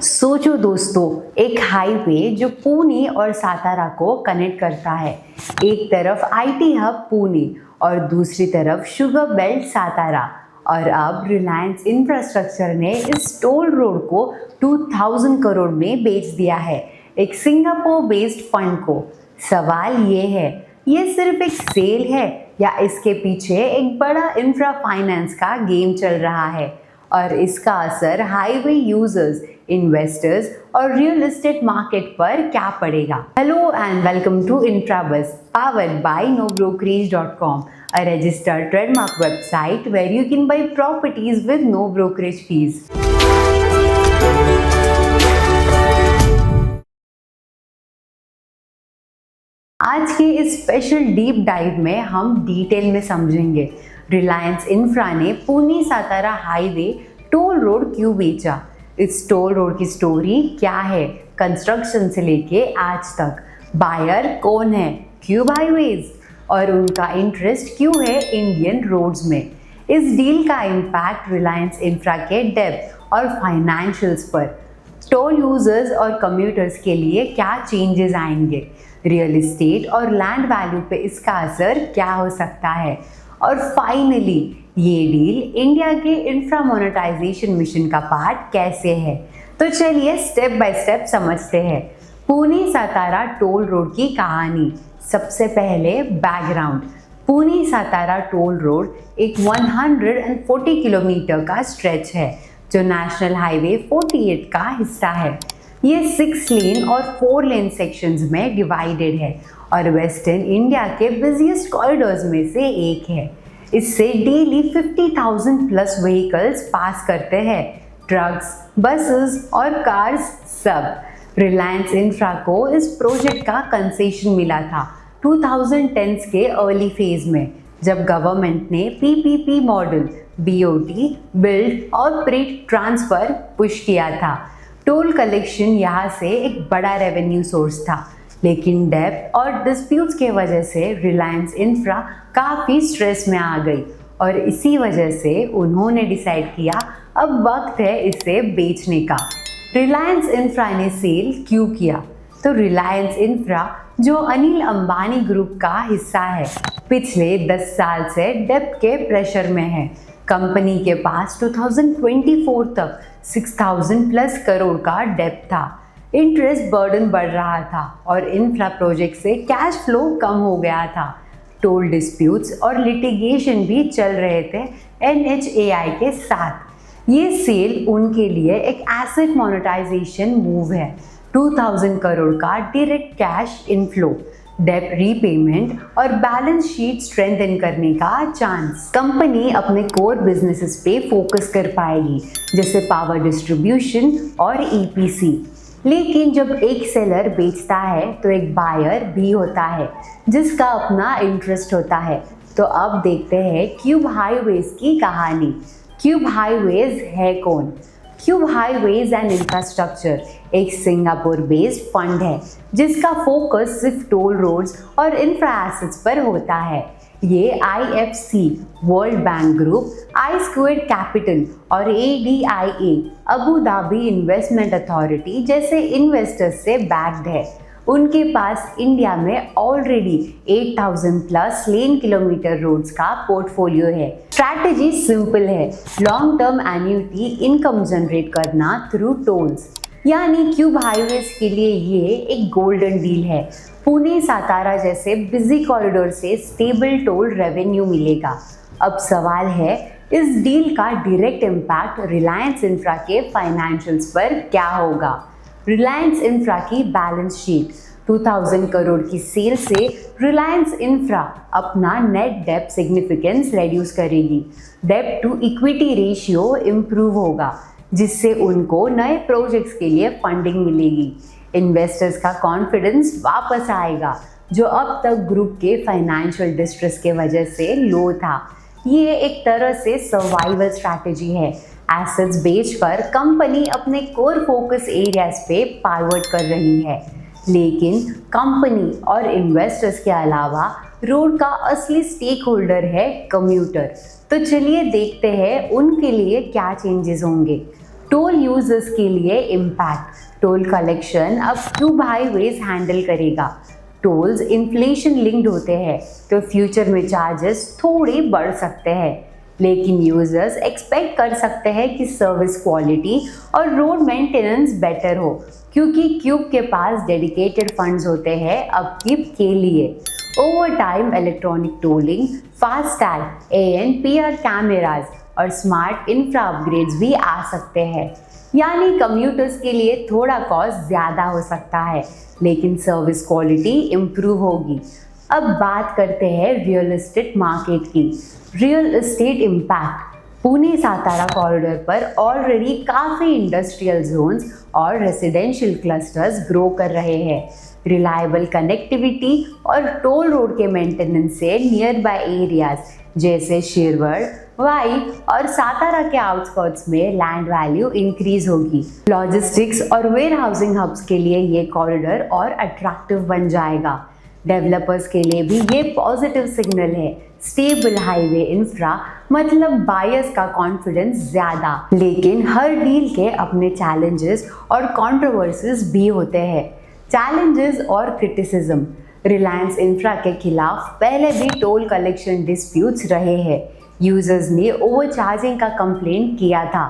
सोचो दोस्तों, एक हाईवे जो पुणे और सातारा को कनेक्ट करता है। एक तरफ आईटी हब पुणे और दूसरी तरफ शुगर बेल्ट सातारा। और अब रिलायंस इंफ्रास्ट्रक्चर ने इस टोल रोड को 2000 करोड़ में बेच दिया है एक सिंगापुर बेस्ड फंड को। सवाल ये है, ये सिर्फ एक सेल है या इसके पीछे एक बड़ा इंफ्रा फाइनेंस का गेम चल रहा है? और इसका असर हाईवे यूजर्स, इन्वेस्टर्स और रियल एस्टेट मार्केट पर क्या पड़ेगा? Hello and welcome to Intrabus, powered by nobrokerage.com, a registered trademark website where you can buy properties with no brokerage fees. आज के इस स्पेशल डीप डाइव में हम डिटेल में समझेंगे रिलायंस इंफ्रा ने Pune Satara highway toll road क्यों बेचा, इस टोल रोड की स्टोरी क्या है कंस्ट्रक्शन से लेके आज तक, बायर कौन है, क्यूब हाईवेज और उनका इंटरेस्ट क्यों है इंडियन रोड्स में। इस डील का इम्पैक्ट रिलायंस इंफ्रा के डेप्थ और फाइनेंशियल्स पर, टोल यूजर्स और कम्यूटर्स के लिए क्या चेंजेस आएंगे, रियल एस्टेट और लैंड वैल्यू पे इसका असर क्या हो सकता है, और फाइनली ये डील इंडिया के इंफ्रा मोनेटाइजेशन मिशन का पार्ट कैसे है। तो चलिए स्टेप बाय स्टेप समझते हैं पुणे सातारा टोल रोड की कहानी। सबसे पहले background. Pune Satara toll road एक 140 किलोमीटर का स्ट्रेच है जो नेशनल हाईवे 48 का हिस्सा है। ये 6 लेन और 4 लेन सेक्शंस में डिवाइडेड है और वेस्टर्न इंडिया के बिजिएस्ट कॉरिडोर्स में से एक है। इससे डेली 50,000 प्लस व्हीकल्स पास करते हैं, ट्रक्स, बसेस और कार्स सब। रिलायंस इंफ्रा को इस प्रोजेक्ट का कंसेशन मिला था 2010s के अर्ली फेज में, जब गवर्नमेंट ने पीपीपी मॉडल, बीओटी, बिल्ड और प्रीट ट्रांसफर पुश किया था। टोल कलेक्शन यहाँ से एक बड़ा रेवेन्यू सोर्स था, लेकिन डेब्ट और डिस्प्यूट्स के वजह से रिलायंस इंफ्रा काफ़ी स्ट्रेस में आ गई और इसी वजह से उन्होंने डिसाइड किया अब वक्त है इसे बेचने का। रिलायंस इंफ्रा ने सेल क्यों किया? तो रिलायंस इंफ्रा जो अनिल अंबानी ग्रुप का हिस्सा है, पिछले 10 साल से डेब्ट के प्रेशर में है। कंपनी के पास 2024 तक 6000 प्लस करोड़ का डेब्ट था। इंटरेस्ट बर्डन बढ़ रहा था और इंफ्रा प्रोजेक्ट से कैश फ्लो कम हो गया था। टोल डिस्प्यूट्स और लिटिगेशन भी चल रहे थे NHAI के साथ। ये सेल उनके लिए एक एसेट मोनेटाइजेशन मूव है। 2000 करोड़ का डायरेक्ट कैश इनफ्लो, डेब्ट रीपेमेंट और बैलेंस शीट स्ट्रेंथन करने का चांस। कंपनी अपने कोर बिजनेसेस पे फोकस कर पाएगी, जैसे पावर डिस्ट्रीब्यूशन और EPC। लेकिन जब एक सेलर बेचता है तो एक बायर भी होता है जिसका अपना इंटरेस्ट होता है। तो अब देखते हैं क्यूब हाईवेज की कहानी। क्यूब हाईवेज है कौन? क्यूब हाईवेज एंड इंफ्रास्ट्रक्चर एक सिंगापुर बेस्ड फंड है जिसका फोकस सिर्फ टोल रोड्स और इंफ्रा एसेट्स पर होता है। ये IFC, वर्ल्ड बैंक ग्रुप, आई स्क्वायर्ड कैपिटल और ADIA, Abu Dhabi investment authority जैसे इन्वेस्टर्स से बैक्ड है। उनके पास इंडिया में ऑलरेडी 8000 प्लस लेन किलोमीटर रोड्स का पोर्टफोलियो है। स्ट्रैटेजी सिंपल है, long term annuity income generate करना थ्रू टोल्स। यानी क्यूब हाईवेज के लिए ये एक गोल्डन डील है। पुणे सातारा जैसे बिजी कॉरिडोर से स्टेबल टोल रेवेन्यू मिलेगा। अब सवाल है, इस डील का डायरेक्ट इम्पैक्ट रिलायंस इंफ्रा के फाइनेंशियल्स पर क्या होगा? रिलायंस इंफ्रा की बैलेंस शीट। 2000 करोड़ की सेल से रिलायंस इंफ्रा अपना नेट डेब्ट सिग्निफिकेंस रेड्यूस करेगी। डेब्ट टू इक्विटी रेशियो इम्प्रूव होगा, जिससे उनको नए प्रोजेक्ट्स के लिए फंडिंग मिलेगी। इन्वेस्टर्स का कॉन्फिडेंस वापस आएगा जो अब तक ग्रुप के फाइनेंशियल डिस्ट्रेस के वजह से लो था। ये एक तरह से सर्वाइवल स्ट्रैटेजी है। एसेट्स बेचकर कंपनी अपने कोर फोकस एरियाज पे पाइवट कर रही है, लेकिन कंपनी और इन्वेस्टर्स के अलावा रोड का असली स्टेक होल्डर है कम्यूटर। तो चलिए देखते हैं उनके लिए क्या चेंजेस होंगे। टोल यूजर्स के लिए इम्पैक्ट, टोल कलेक्शन अब क्यूब हाईवेज हैंडल करेगा। टोल्स इन्फ्लेशन लिंक्ड होते हैं तो फ्यूचर में चार्जेस थोड़े बढ़ सकते हैं, लेकिन यूजर्स एक्सपेक्ट कर सकते हैं कि सर्विस क्वालिटी और रोड मेंटेनेंस बेटर हो, क्योंकि क्यूब के पास डेडिकेटेड फंड्स होते हैं अपकीप के लिए। Over time electronic tolling, FASTag, ANPR cameras और स्मार्ट इंफ्रा अपग्रेड्स भी आ सकते हैं, यानी कम्यूटर्स के लिए थोड़ा कॉस्ट ज़्यादा हो सकता है, लेकिन सर्विस क्वालिटी इम्प्रूव होगी। अब बात करते हैं रियल एस्टेट मार्केट की। Real estate impact, Pune Satara corridor पर ऑलरेडी काफ़ी इंडस्ट्रियल जोन्स और रेसिडेंशियल क्लस्टर्स ग्रो कर रहे हैं। रिलायबल कनेक्टिविटी और टोल रोड के मेंटेनेंस से नियर बाय एरियाज जैसे शिरवड़, वाई और सातारा के आउटस्कर्ट्स में लैंड वैल्यू इंक्रीज होगी। लॉजिस्टिक्स और वेयर हाउसिंग हब्स के लिए ये कॉरिडोर और अट्रैक्टिव बन जाएगा। डेवलपर्स के लिए भी ये पॉजिटिव सिग्नल है। स्टेबल हाईवे इंफ्रा मतलब बायर्स का कॉन्फिडेंस ज़्यादा, लेकिन हर डील के अपने चैलेंजेस और कंट्रोवर्सीज भी होते हैं। चैलेंजेस और क्रिटिसिज्म, रिलायंस इंफ्रा के खिलाफ पहले भी टोल कलेक्शन डिस्प्यूट्स रहे हैं। यूजर्स ने ओवरचार्जिंग का कंप्लेंट किया था।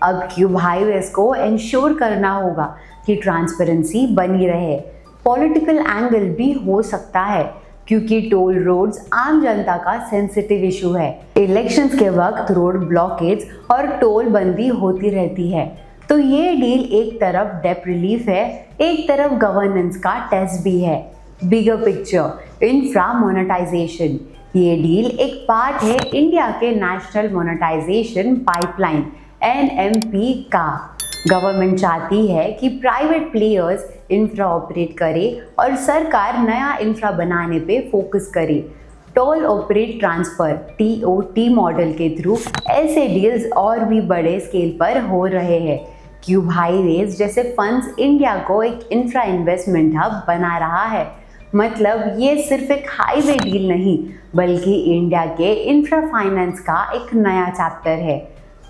अब क्यूब हाईवेज को इंश्योर करना होगा कि ट्रांसपेरेंसी बनी रहे। पॉलिटिकल एंगल भी हो सकता है, क्योंकि टोल रोड्स आम जनता का सेंसिटिव इशू है। इलेक्शंस के वक्त रोड ब्लॉकेज और टोल बंदी होती रहती है, तो ये डील एक तरफ डेट रिलीफ है, एक तरफ गवर्नेंस का टेस्ट भी है। बिगर पिक्चर, इंफ्रा मोनेटाइजेशन, ये डील एक पार्ट है इंडिया के नेशनल मोनेटाइजेशन पाइपलाइन NMP का। गवर्नमेंट चाहती है कि प्राइवेट प्लेयर्स इंफ्रा ऑपरेट करे और सरकार नया इंफ्रा बनाने पे फोकस करे। Toll operate transfer TOT model के थ्रू ऐसे डील्स और भी बड़े स्केल पर हो रहे हैं। क्यूब हाईवेज जैसे फंड्स इंडिया को एक इंफ्रा इन्वेस्टमेंट हब बना रहा है। मतलब ये सिर्फ एक हाईवे डील नहीं, बल्कि इंडिया के इंफ्रा फाइनेंस का एक नया चैप्टर है।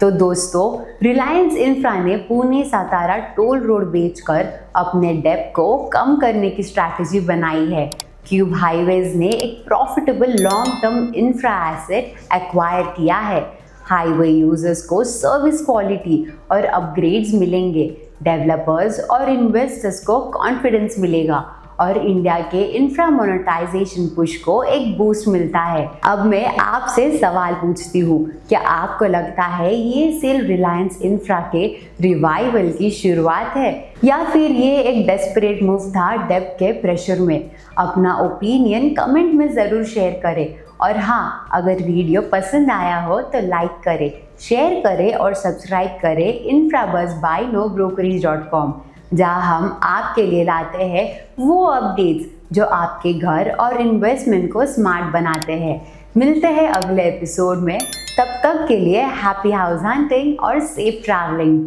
तो दोस्तों, रिलायंस इंफ्रा ने पुणे सातारा टोल रोड बेचकर अपने डेब्ट को कम करने की स्ट्रैटेजी बनाई है। क्यूब हाईवेज ने एक profitable long term infra asset acquire किया है। हाईवे यूजर्स को सर्विस क्वालिटी और अपग्रेड्स मिलेंगे, डेवलपर्स और इन्वेस्टर्स को कॉन्फिडेंस मिलेगा और इंडिया के इंफ्रा मोनेटाइजेशन पुश को एक बूस्ट मिलता है। अब मैं आपसे सवाल पूछती हूँ, क्या आपको लगता है ये सेल रिलायंस इंफ्रा के रिवाइवल की शुरुआत है, या फिर ये एक डेस्परेट मूव था डेब्ट के प्रेशर में? अपना ओपिनियन कमेंट में ज़रूर शेयर करें, और हाँ, अगर वीडियो पसंद आया हो तो लाइक करें, शेयर करें और सब्सक्राइब करें InfraBuzz by nobrokerage.com, जहाँ हम आपके लिए लाते हैं वो अपडेट्स जो आपके घर और इन्वेस्टमेंट को स्मार्ट बनाते हैं। मिलते हैं अगले एपिसोड में, तब तक के लिए हैप्पी हाउस हंटिंग और सेफ ट्रैवलिंग।